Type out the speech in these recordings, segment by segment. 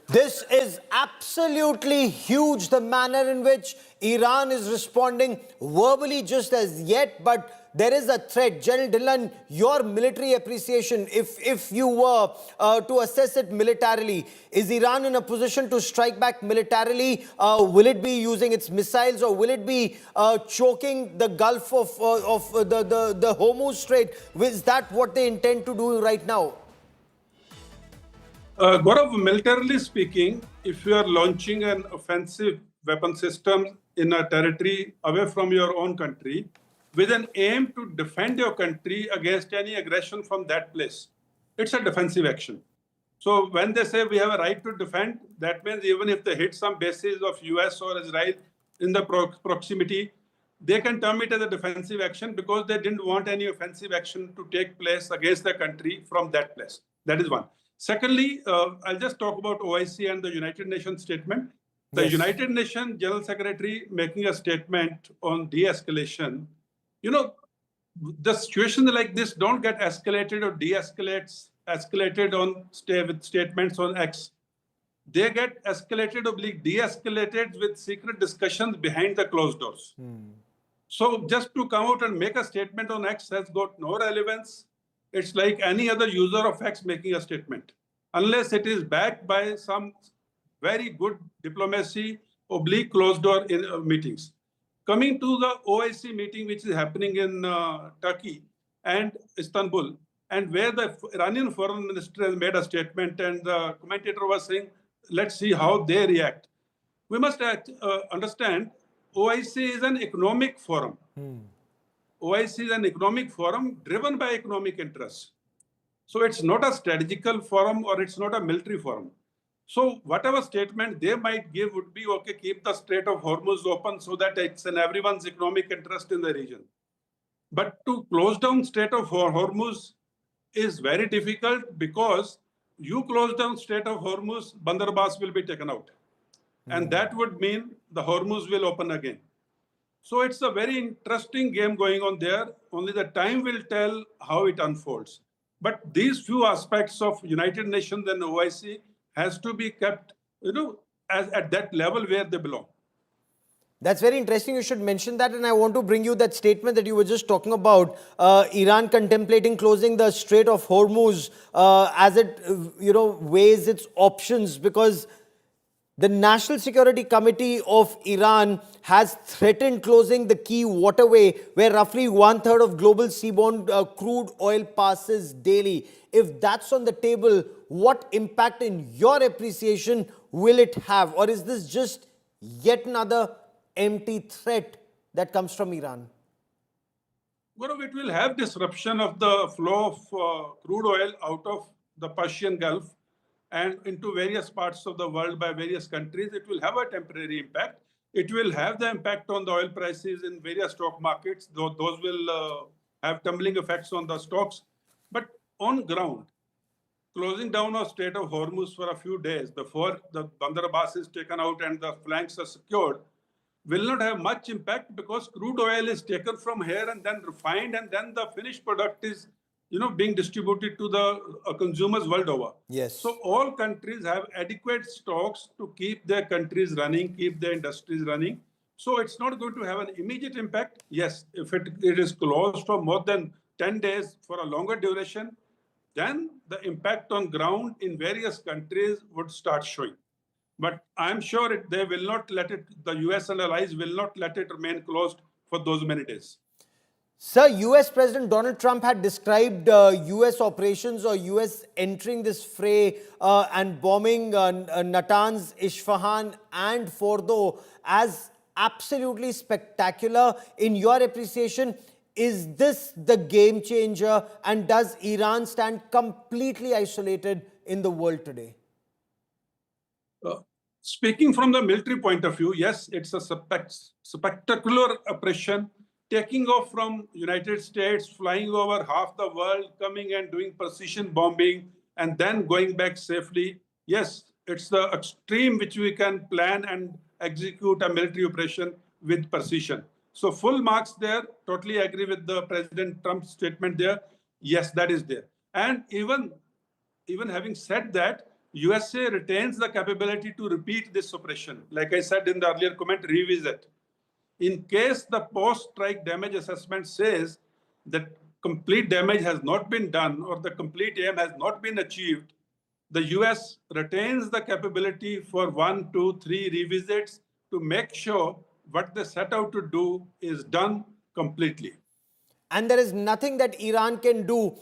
This is absolutely huge, the manner in which Iran is responding verbally just as yet, but there is a threat. General Dhillon, your military appreciation, if you were to assess it militarily, is Iran in a position to strike back militarily? Will it be using its missiles, or will it be choking the Gulf of the Hormuz Strait? Is that what they intend to do right now? Gaurav, militarily speaking, if you are launching an offensive weapon system in a territory away from your own country with an aim to defend your country against any aggression from that place, it's a defensive action. So when they say we have a right to defend, that means even if they hit some bases of US or Israel in the proximity, they can term it as a defensive action because they didn't want any offensive action to take place against the country from that place. That is one. Secondly, I'll just talk about OIC and the United Nations statement. The Yes. United Nations General Secretary making a statement on de-escalation. You know, the situations like this don't get escalated or escalated on with statements on X. They get escalated or de-escalated with secret discussions behind the closed doors. So just to come out and make a statement on X has got no relevance. It's like any other user of X making a statement, unless it is backed by some very good diplomacy, closed door in meetings. Coming to the OIC meeting, which is happening in Turkey and Istanbul, and where the Iranian foreign minister has made a statement, and the commentator was saying, let's see how they react. We must understand OIC is an economic forum. OIC is an economic forum driven by economic interests. So it's not a strategical forum or it's not a military forum. So whatever statement they might give would be, okay, keep the Strait of Hormuz open so that it's in everyone's economic interest in the region. But to close down Strait of Hormuz is very difficult because you close down Strait of Hormuz, Bandar Abbas will be taken out. And that would mean the Hormuz will open again. So it's a very interesting game going on there. Only the time will tell how it unfolds. But these few aspects of United Nations and OIC has to be kept, as at that level where they belong. That's very interesting. You should mention that. And I want to bring you that statement that you were just talking about. Iran contemplating closing the Strait of Hormuz as it, weighs its options, because the National Security Committee of Iran has threatened closing the key waterway where roughly 1/3 of global seaborne crude oil passes daily. If that's on the table, what impact in your appreciation will it have? Or is this just yet another empty threat that comes from Iran? Well, it will have disruption of the flow of crude oil out of the Persian Gulf and into various parts of the world by various countries. It will have a temporary impact. It will have the impact on the oil prices in various stock markets, though those will have tumbling effects on the stocks. But on ground, closing down of Strait of Hormuz for a few days before the Bandar Abbas is taken out and the flanks are secured will not have much impact, because crude oil is taken from here and then refined, and then the finished product is being distributed to the consumers world over. Yes. So all countries have adequate stocks to keep their countries running, keep their industries running. So it's not going to have an immediate impact. Yes, if it is closed for more than 10 days for a longer duration, then the impact on ground in various countries would start showing. But I'm sure they will not let it, the US and allies will not let it remain closed for those many days. Sir, US President Donald Trump had described US operations or US entering this fray and bombing Natanz, Isfahan and Fordo as absolutely spectacular. In your appreciation, is this the game changer, and does Iran stand completely isolated in the world today? Speaking from the military point of view, yes, it's a spectacular operation, taking off from United States, flying over half the world, coming and doing precision bombing, and then going back safely. Yes, it's the extreme which we can plan and execute a military operation with precision. So full marks there. Totally agree with the President Trump's statement there. Yes, that is there. And even having said that, USA retains the capability to repeat this operation. Like I said in the earlier comment, revisit. In case the post-strike damage assessment says that complete damage has not been done or the complete aim has not been achieved, the US retains the capability for 1, 2, 3 revisits to make sure what they set out to do is done completely. And there is nothing that Iran can do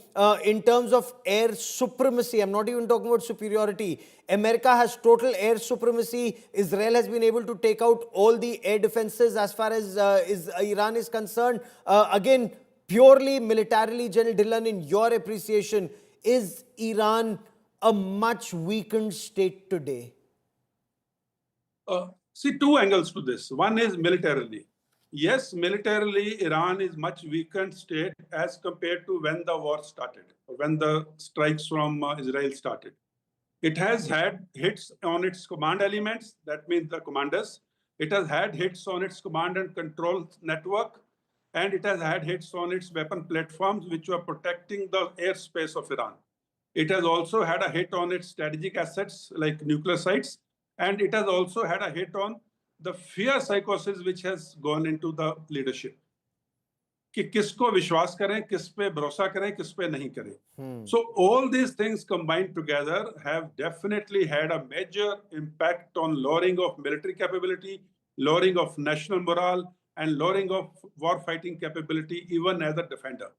in terms of air supremacy. I'm not even talking about superiority. America has total air supremacy. Israel has been able to take out all the air defenses as far as Iran is concerned. Again, purely militarily, General Dhillon, in your appreciation, is Iran a much weakened state today? See, two angles to this. One is militarily. Yes, militarily, Iran is much weakened state as compared to when the war started, when the strikes from Israel started. It has had hits on its command elements, that means the commanders. It has had hits on its command and control network, and it has had hits on its weapon platforms, which were protecting the airspace of Iran. It has also had a hit on its strategic assets like nuclear sites, and it has also had a hit on the fear psychosis which has gone into the leadership. कि किसको विश्वास करें, किस पे भरोसा करें, किस पे नहीं करें. So all these things combined together have definitely had a major impact on lowering of military capability, lowering of national morale, and lowering of war fighting capability even as a defender.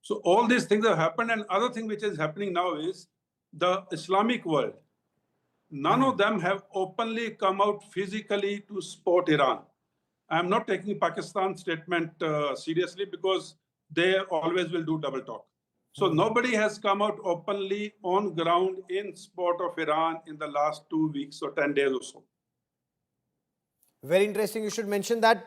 So all these things have happened, and other thing which is happening now is the Islamic world. None of them have openly come out physically to support Iran. I'm not taking Pakistan's statement seriously because they always will do double talk. So nobody has come out openly on ground in support of Iran in the last 2 weeks or 10 days or so. Very interesting. You should mention that.